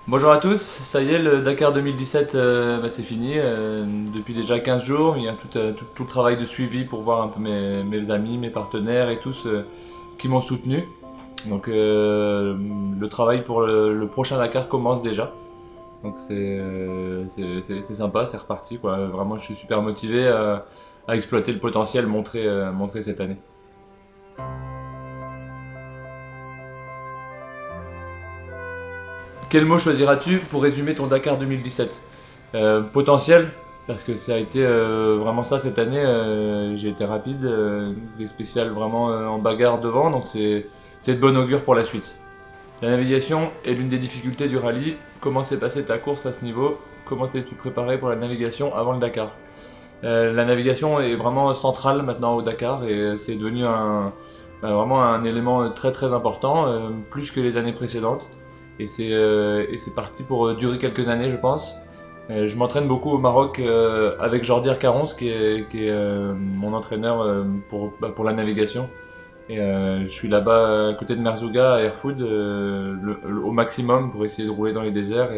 Bonjour à tous, ça y est, le Dakar 2017 c'est fini. Depuis déjà 15 jours, il y a tout le travail de suivi pour voir un peu mes amis, mes partenaires et tous qui m'ont soutenu. Donc le travail pour le prochain Dakar commence déjà. Donc c'est sympa, c'est reparti quoi. Vraiment, je suis super motivé à exploiter le potentiel montré cette année. Quel mot choisiras-tu pour résumer ton Dakar 2017? Potentiel, parce que ça a été vraiment ça cette année. J'ai été rapide, des spéciales vraiment en bagarre devant, donc c'est de bon augure pour la suite. La navigation est l'une des difficultés du rallye. Comment s'est passée ta course à ce niveau? Comment t'es-tu préparé pour la navigation avant le Dakar? La navigation est vraiment centrale maintenant au Dakar et c'est devenu vraiment un élément très très important, plus que les années précédentes. Et c'est parti pour durer quelques années, je pense. Je m'entraîne beaucoup au Maroc avec Jordi Arcarons, qui est mon entraîneur pour la navigation. Et je suis là-bas à côté de Merzouga, à Airfood, au maximum pour essayer de rouler dans les déserts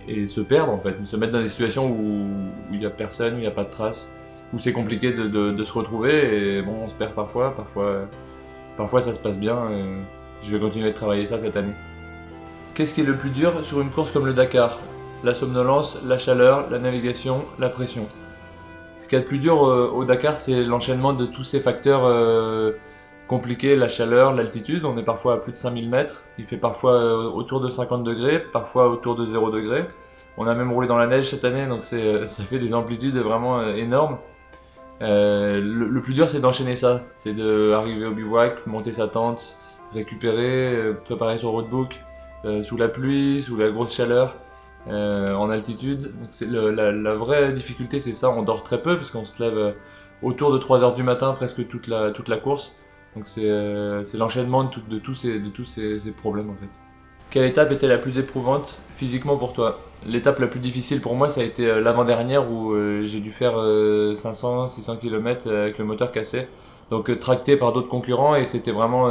et se perdre en fait, se mettre dans des situations où il n'y a personne, où il n'y a pas de traces, où c'est compliqué de se retrouver. Et bon, on se perd parfois ça se passe bien. Je vais continuer de travailler ça cette année. Qu'est-ce qui est le plus dur sur une course comme le Dakar? La somnolence, la chaleur, la navigation, la pression. Ce qu'il y a de plus dur au Dakar, c'est l'enchaînement de tous ces facteurs compliqués, la chaleur, l'altitude. On est parfois à plus de 5000 mètres. Il fait parfois autour de 50 degrés, parfois autour de 0 degrés. On a même roulé dans la neige cette année, donc ça fait des amplitudes vraiment énormes. Le plus dur, c'est d'enchaîner ça. C'est d'arriver au bivouac, monter sa tente, récupérer, préparer son roadbook, sous la pluie, sous la grosse chaleur, en altitude. Donc la vraie difficulté, c'est ça. On dort très peu parce qu'on se lève autour de 3 heures du matin presque toute la course. Donc c'est l'enchaînement de tous ces problèmes en fait. Quelle étape était la plus éprouvante physiquement pour toi? L'étape la plus difficile pour moi, ça a été l'avant-dernière où j'ai dû faire 500-600 km avec le moteur cassé. Donc tracté par d'autres concurrents et c'était vraiment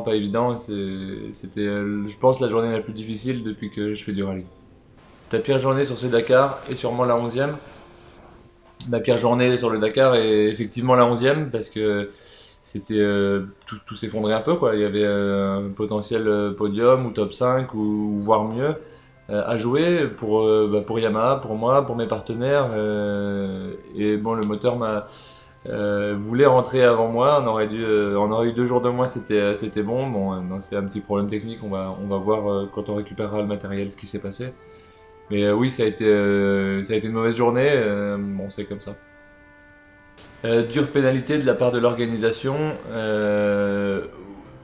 pas évident. C'était, je pense, la journée la plus difficile depuis que je fais du rallye. Ta pire journée sur ce Dakar est sûrement la 11e. Ma pire journée sur le Dakar est effectivement la 11e parce que c'était tout s'effondrait un peu quoi. Il y avait un potentiel podium ou top 5 ou voire mieux à jouer pour Yamaha, pour moi, pour mes partenaires. Et bon, le moteur voulait rentrer avant moi. On aurait eu 2 jours de moins, c'était bon. Bon, non, c'est un petit problème technique. On va voir quand on récupérera le matériel ce qui s'est passé. Mais oui, ça a été une mauvaise journée. Bon, c'est comme ça. Dure pénalité de la part de l'organisation.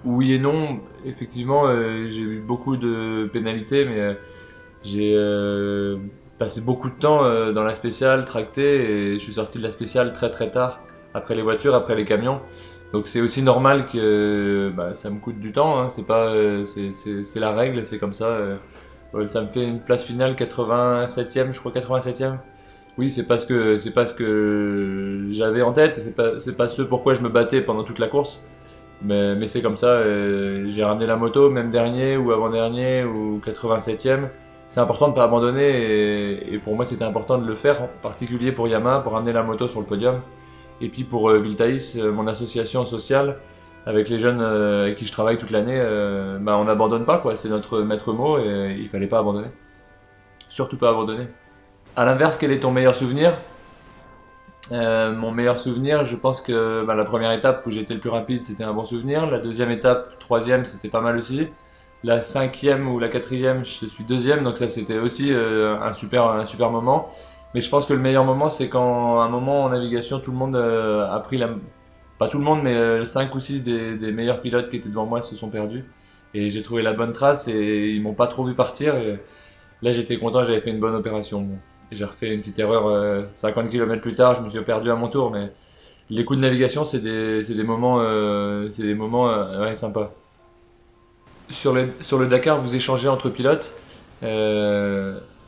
Oui et non. Effectivement, j'ai eu beaucoup de pénalités, mais j'ai passé beaucoup de temps dans la spéciale, tracté, et je suis sorti de la spéciale très très tard, après les voitures, après les camions. Donc c'est aussi normal que ça me coûte du temps, hein. C'est pas, c'est la règle, c'est comme ça. Ça me fait une place finale 87e, je crois 87e. Oui, c'est pas ce que j'avais en tête, c'est pas ce pourquoi je me battais pendant toute la course. Mais c'est comme ça, j'ai ramené la moto, même dernier ou avant-dernier ou 87e. C'est important de ne pas abandonner et pour moi c'était important de le faire, en particulier pour Yamaha, pour ramener la moto sur le podium. Et puis pour Viltaïs, mon association sociale, avec les jeunes avec qui je travaille toute l'année, on n'abandonne pas quoi, c'est notre maître mot et il fallait pas abandonner. Surtout pas abandonner. À l'inverse, quel est ton meilleur souvenir? Mon meilleur souvenir, je pense que la première étape où j'étais le plus rapide, c'était un bon souvenir. La deuxième étape, troisième, c'était pas mal aussi. La cinquième ou la quatrième, je suis deuxième, donc ça c'était aussi un super moment. Mais je pense que le meilleur moment, c'est quand à un moment en navigation, tout le monde a pris la... Pas tout le monde, mais 5 ou 6 des meilleurs pilotes qui étaient devant moi se sont perdus. Et j'ai trouvé la bonne trace et ils m'ont pas trop vu partir. Et là j'étais content, j'avais fait une bonne opération. Bon. J'ai refait une petite erreur 50 km plus tard, je me suis perdu à mon tour, mais les coups de navigation, c'est des moments ouais, sympas. Sur le Dakar, vous échangez entre pilotes.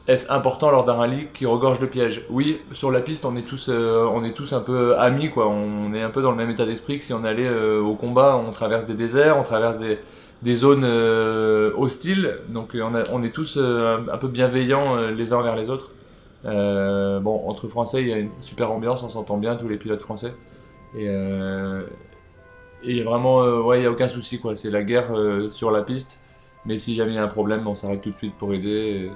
Est-ce important lors d'un rallye qui regorge le piège? Oui, sur la piste, on est tous un peu amis, quoi. On est un peu dans le même état d'esprit que si on allait au combat. On traverse des déserts, on traverse des zones hostiles, donc on est tous un peu bienveillants les uns envers les autres. Bon, entre Français, il y a une super ambiance, on s'entend bien, tous les pilotes français. Et, euh, et vraiment, ouais, il n'y a aucun souci, quoi. C'est la guerre sur la piste, mais si jamais il y a un problème, on s'arrête tout de suite pour aider.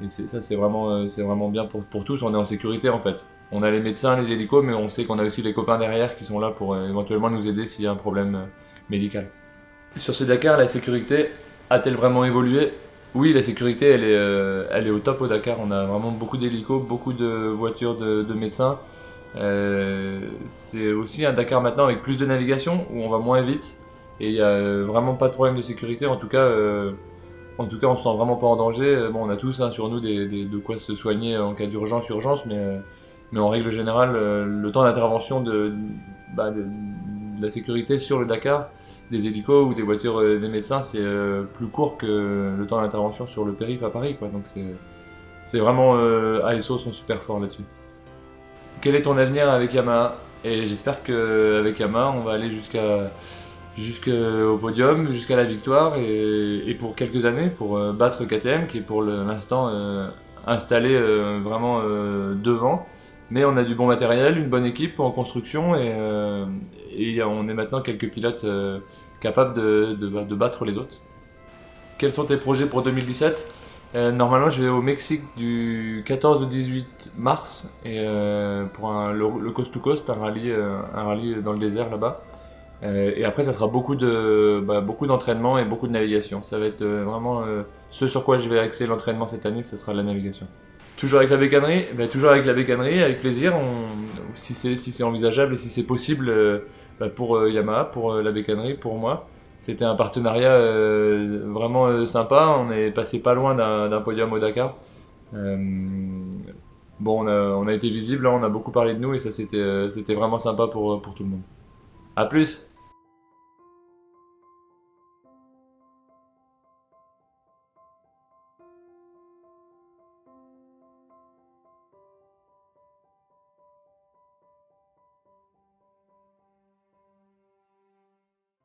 Et ça, c'est vraiment bien pour tous. On est en sécurité en fait. On a les médecins, les hélicos, mais on sait qu'on a aussi les copains derrière qui sont là pour éventuellement nous aider s'il y a un problème médical. Sur ce Dakar, la sécurité a-t-elle vraiment évolué? Oui, la sécurité, elle est au top au Dakar. On a vraiment beaucoup d'hélicos, beaucoup de voitures de médecins. C'est aussi un Dakar maintenant avec plus de navigation où on va moins vite et il n'y a vraiment pas de problème de sécurité. En tout cas, on se sent vraiment pas en danger. Bon, on a tous sur nous de quoi se soigner en cas urgence, mais en règle générale, le temps d'intervention de la sécurité sur le Dakar, des hélicos ou des voitures des médecins, c'est plus court que le temps d'intervention sur le périph' à Paris, quoi. Donc c'est vraiment ASO sont super forts là-dessus. Quel est ton avenir avec Yamaha? Et j'espère qu'avec Yamaha, on va aller jusqu'au podium, jusqu'à la victoire et pour quelques années pour battre KTM qui est pour l'instant installé vraiment devant. Mais on a du bon matériel, une bonne équipe en construction et on est maintenant quelques pilotes capables de battre les autres. Quels sont tes projets pour 2017? Normalement, je vais au Mexique du 14 au 18 mars et pour le Coast to Coast, un rallye dans le désert là-bas. Et après, ça sera beaucoup d'entraînement et beaucoup de navigation. Ça va être vraiment ce sur quoi je vais axer l'entraînement cette année, ce sera la navigation. Toujours avec la bécannerie? Toujours avec la bécannerie, avec plaisir, si c'est envisageable et si c'est possible pour Yamaha, pour la bécannerie, pour moi. C'était un partenariat vraiment sympa, on est passé pas loin d'un podium au Dakar. Euh, bon, on a été visible, là, on a beaucoup parlé de nous et ça c'était vraiment sympa pour tout le monde. A plus!